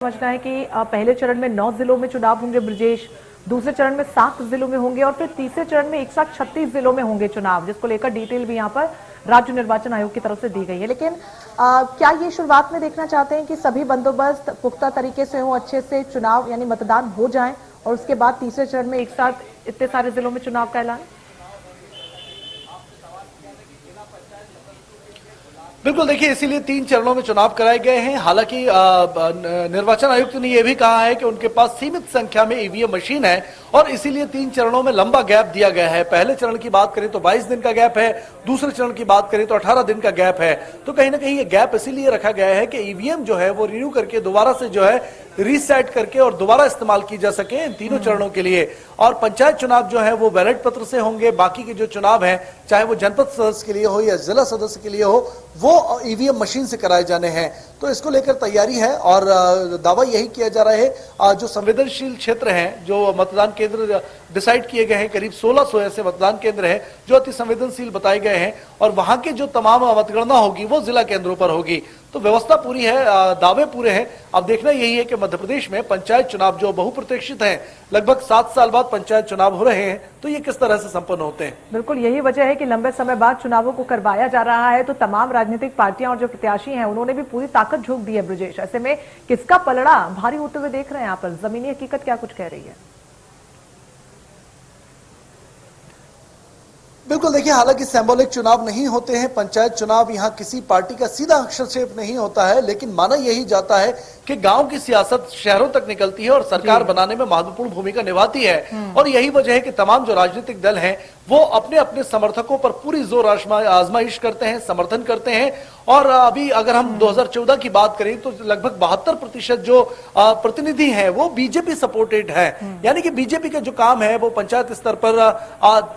समझना है कि पहले चरण में 9 जिलों में चुनाव होंगे ब्रजेश, दूसरे चरण में 7 जिलों में होंगे और फिर तीसरे चरण में एक साथ 36 जिलों में होंगे चुनाव, जिसको लेकर डिटेल भी यहाँ पर राज्य निर्वाचन आयोग की तरफ से दी गई है। लेकिन क्या ये शुरुआत में देखना चाहते हैं कि सभी बंदोबस्त पुख्ता तरीके से हो, अच्छे से चुनाव यानी मतदान हो जाए और उसके बाद तीसरे चरण में एक साथ इतने सारे जिलों में चुनाव का ऐलान? बिल्कुल, देखिए इसीलिए 3 चरणों में चुनाव कराए गए हैं। हालांकि निर्वाचन आयुक्त ने यह भी कहा है कि उनके पास सीमित संख्या में ईवीएम मशीन है और इसीलिए 3 चरणों में लंबा गैप दिया गया है। पहले चरण की बात करें तो 22 दिन का गैप है, दूसरे चरण की बात करें तो 18 दिन का गैप है। तो कहीं ना कहीं ये गैप इसीलिए रखा गया है कि ईवीएम जो है वो रिन्यू करके दोबारा से जो है रीसेट करके और दोबारा इस्तेमाल की जा सके इन तीनों चरणों के लिए। और पंचायत चुनाव जो है वो बैलेट पत्र से होंगे, बाकी के जो चुनाव हैं चाहे वो जनपद सदस्य के लिए हो या जिला सदस्य के लिए हो वो ईवीएम मशीन से कराए जाने हैं। तो इसको लेकर तैयारी है और दावा यही किया जा रहा है। जो संवेदनशील क्षेत्र हैं, जो मतदान केंद्र डिसाइड किए गए हैं, करीब 1600 ऐसे मतदान केंद्र हैं जो अति संवेदनशील बताए गए हैं और वहां के जो तमाम मतगणना होगी वो जिला केंद्रों पर होगी। तो व्यवस्था पूरी है, दावे पूरे हैं। अब देखना यही है कि मध्य प्रदेश में पंचायत चुनाव जो बहुप्रतीक्षित हैं, लगभग 7 साल बाद पंचायत चुनाव हो रहे हैं, तो ये किस तरह से संपन्न होते हैं। बिल्कुल यही वजह है कि लंबे समय बाद चुनावों को करवाया जा रहा है, तो तमाम राजनीतिक पार्टियां और जो प्रत्याशी हैं उन्होंने भी पूरी ताकत झोंक दी है ब्रजेश। ऐसे में किसका पलड़ा भारी होते हुए देख रहे हैं यहाँ पर? जमीनी हकीकत क्या कुछ कह रही है? बिल्कुल, देखिए हालांकि सिंबॉलिक चुनाव नहीं होते हैं पंचायत चुनाव, यहाँ किसी पार्टी का सीधा हस्तक्षेप नहीं होता है, लेकिन माना यही जाता है कि गांव की सियासत शहरों तक निकलती है और सरकार बनाने में महत्वपूर्ण भूमिका निभाती है। और यही वजह है कि तमाम जो राजनीतिक दल हैं वो अपने अपने समर्थकों पर पूरी जोर आजमाइश करते हैं, समर्थन करते हैं। और अभी अगर हम 2014 की बात करें तो लगभग 72% जो प्रतिनिधि हैं वो बीजेपी सपोर्टेड है, यानी कि बीजेपी का जो काम है वो पंचायत स्तर पर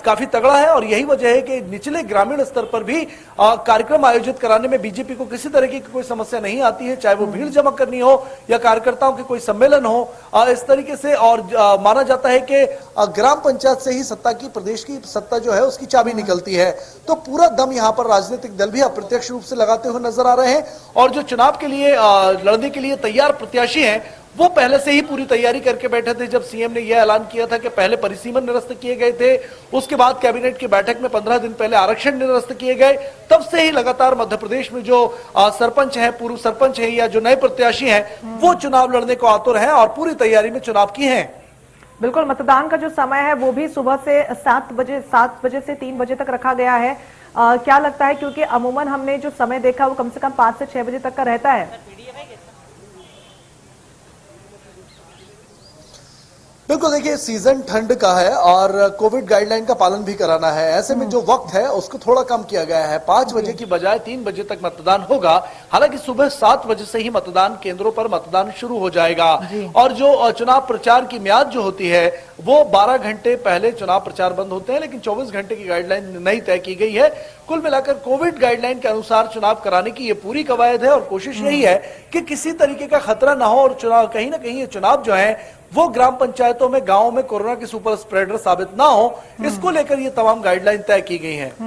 काफी तगड़ा है। और यही वजह है कि निचले ग्रामीण स्तर पर भी कार्यक्रम आयोजित कराने में बीजेपी को किसी तरह की कोई समस्या नहीं आती है, चाहे वो भीड़ जमा करनी हो या कार्यकर्ताओं के कोई सम्मेलन हो इस तरीके से। और माना जाता है कि ग्राम पंचायत से ही सत्ता की, प्रदेश की सत्ता जो है उसकी चाबी निकलती है। तो पूरा दम यहाँ पर राजनीतिक दल भी अप्रत्यक्ष रूप से लगाते हुए नजर आ रहे हैं और जो चुनाव के लिए लड़ने के लिए तैयार प्रत्याशी हैं वो पहले से ही पूरी तैयारी करके बैठे थे। जब सीएम ने यह ऐलान किया था कि पहले परिसीमन निरस्त किए गए थे, उसके बाद कैबिनेट की बैठक में 15 दिन पहले आरक्षण निरस्त किए गए, तब से ही लगातार मध्य प्रदेश में जो सरपंच हैं, पूर्व सरपंच हैं या जो नए प्रत्याशी हैं वो चुनाव लड़ने को आतुर हैं और पूरी तैयारी में चुनाव की हैं। बिल्कुल, मतदान का जो समय है वो भी सुबह से 7 बजे से 3 बजे तक रखा गया है। क्या लगता है, क्योंकि अमूमन हमने जो समय देखा वो कम से कम 5 से 6 बजे तक का रहता है? बिल्कुल, देखिए सीजन ठंड का है और कोविड गाइडलाइन का पालन भी कराना है। ऐसे में जो वक्त है उसको थोड़ा कम किया गया है, 5 बजे की बजाय 3 बजे तक मतदान होगा। हालांकि सुबह 7 बजे से ही मतदान केंद्रों पर मतदान शुरू हो जाएगा और जो चुनाव प्रचार की म्याद जो होती है वो 12 घंटे पहले चुनाव प्रचार बंद होते हैं, लेकिन 24 घंटे की गाइडलाइन नई तय की गई है। कुल मिलाकर कोविड गाइडलाइन के अनुसार चुनाव कराने की ये पूरी कवायद है और कोशिश यही है कि किसी तरीके का खतरा ना हो और चुनाव कहीं ना कहीं ये चुनाव जो है वो ग्राम पंचायतों में, गांवों में कोरोना के सुपर स्प्रेडर साबित ना हो, इसको लेकर ये तमाम गाइडलाइन तय की गई हैं।